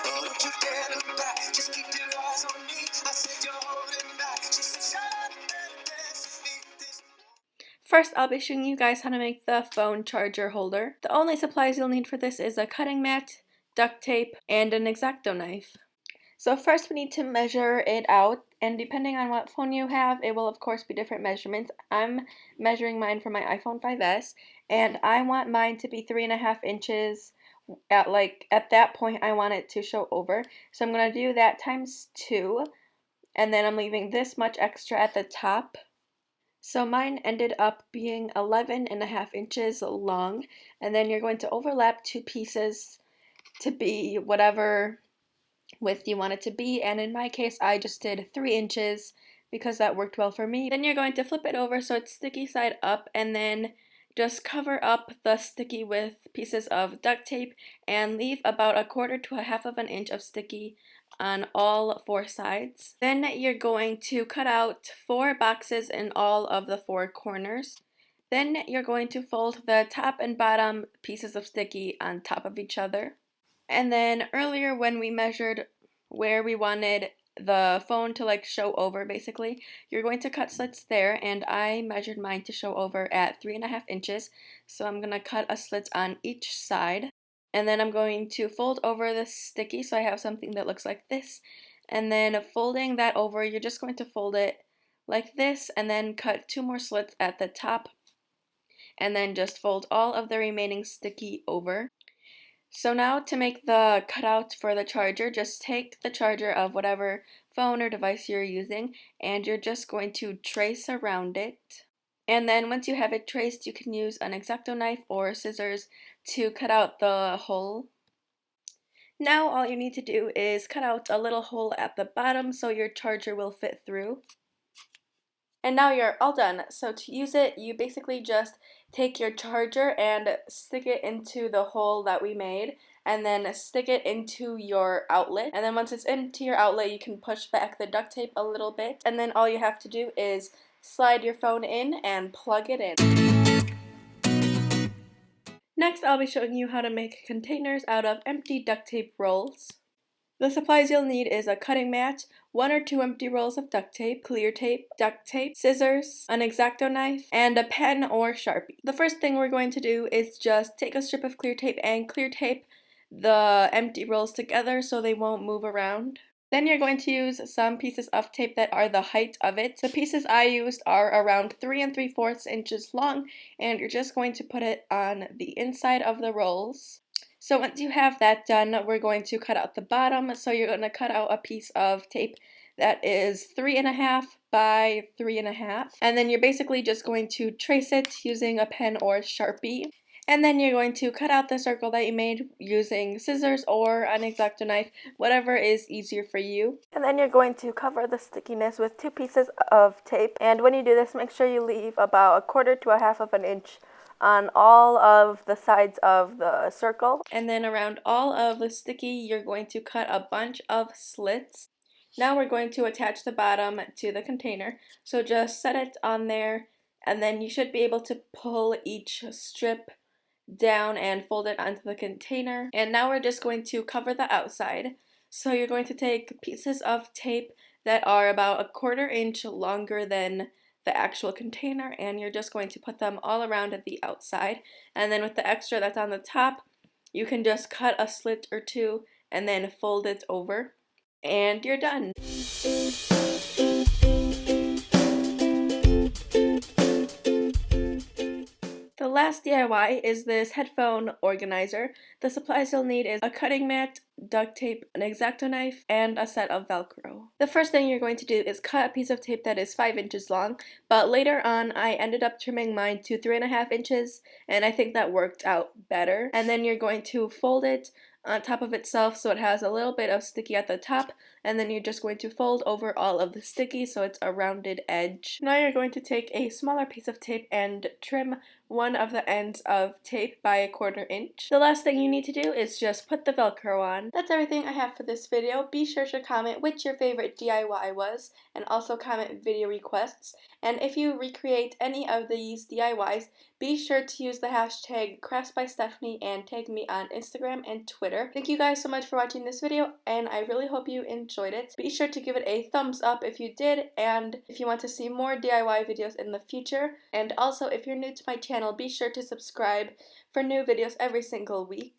Oh, don't you dare look back, just keep your eyes on me. I said you're holding back. She said, shut up and dance with me. First, I'll be showing you guys how to make the phone charger holder. The only supplies you'll need for this is a cutting mat, duct tape, and an X-Acto knife. So first we need to measure it out, and depending on what phone you have, it will of course be different measurements. I'm measuring mine for my iPhone 5S, and I want mine to be 3.5 inches. At that point I want it to show over. So I'm going to do that times 2, and then I'm leaving this much extra at the top. So mine ended up being 11.5 inches long, and then you're going to overlap 2 pieces to be whatever width you want it to be, and in my case I just did 3 inches because that worked well for me. Then you're going to flip it over so it's sticky side up, and then just cover up the sticky with pieces of duct tape and leave about 1/4 to 1/2 of an inch of sticky on all 4 sides. Then you're going to cut out 4 boxes in all of the 4 corners. Then you're going to fold the top and bottom pieces of sticky on top of each other. And then earlier when we measured where we wanted the phone to show over, basically, you're going to cut slits there, and I measured mine to show over at 3.5 inches. So I'm going to cut a slit on each side. And then I'm going to fold over the sticky so I have something that looks like this. And then folding that over, you're just going to fold it like this and then cut 2 more slits at the top. And then just fold all of the remaining sticky over. So now to make the cutout for the charger, just take the charger of whatever phone or device you're using, and you're just going to trace around it. And then once you have it traced, you can use an X-Acto knife or scissors to cut out the hole. Now all you need to do is cut out a little hole at the bottom so your charger will fit through. And now you're all done. So to use it, you basically just take your charger and stick it into the hole that we made, and then stick it into your outlet. And then once it's into your outlet, you can push back the duct tape a little bit, and then all you have to do is slide your phone in and plug it in. Next, I'll be showing you how to make containers out of empty duct tape rolls. The supplies you'll need is a cutting mat, 1 or 2 empty rolls of duct tape, clear tape, duct tape, scissors, an X-Acto knife, and a pen or Sharpie. The first thing we're going to do is just take a strip of clear tape and clear tape the empty rolls together so they won't move around. Then you're going to use some pieces of tape that are the height of it. The pieces I used are around 3 3/4 inches long, and you're just going to put it on the inside of the rolls. So once you have that done, we're going to cut out the bottom. So you're going to cut out a piece of tape that is 3.5 by 3.5. And then you're basically just going to trace it using a pen or Sharpie. And then you're going to cut out the circle that you made using scissors or an X-Acto knife, whatever is easier for you. And then you're going to cover the stickiness with 2 pieces of tape. And when you do this, make sure you leave about 1/4 to 1/2 of an inch on all of the sides of the circle. And then around all of the sticky, you're going to cut a bunch of slits. Now we're going to attach the bottom to the container. So just set it on there, and then you should be able to pull each strip down and fold it onto the container. And now we're just going to cover the outside. So you're going to take pieces of tape that are about 1/4 inch longer than the actual container, and you're just going to put them all around at the outside. And then with the extra that's on the top, you can just cut a slit or 2 and then fold it over, and you're done. The last DIY is this headphone organizer. The supplies you'll need is a cutting mat, duct tape, an X-Acto knife, and a set of Velcro. The first thing you're going to do is cut a piece of tape that is 5 inches long, but later on I ended up trimming mine to 3.5 inches, and I think that worked out better. And then you're going to fold it on top of itself so it has a little bit of sticky at the top, and then you're just going to fold over all of the sticky so it's a rounded edge. Now you're going to take a smaller piece of tape and trim one of the ends of tape by a 1/4 inch. The last thing you need to do is just put the Velcro on. That's everything I have for this video. Be sure to comment which your favorite DIY was, and also comment video requests. And if you recreate any of these DIYs, be sure to use the hashtag CraftsByStephanie and tag me on Instagram and Twitter. Thank you guys so much for watching this video, and I really hope you enjoyed it. Be sure to give it a thumbs up if you did, and if you want to see more DIY videos in the future. And also, if you're new to my channel, be sure to subscribe for new videos every single week.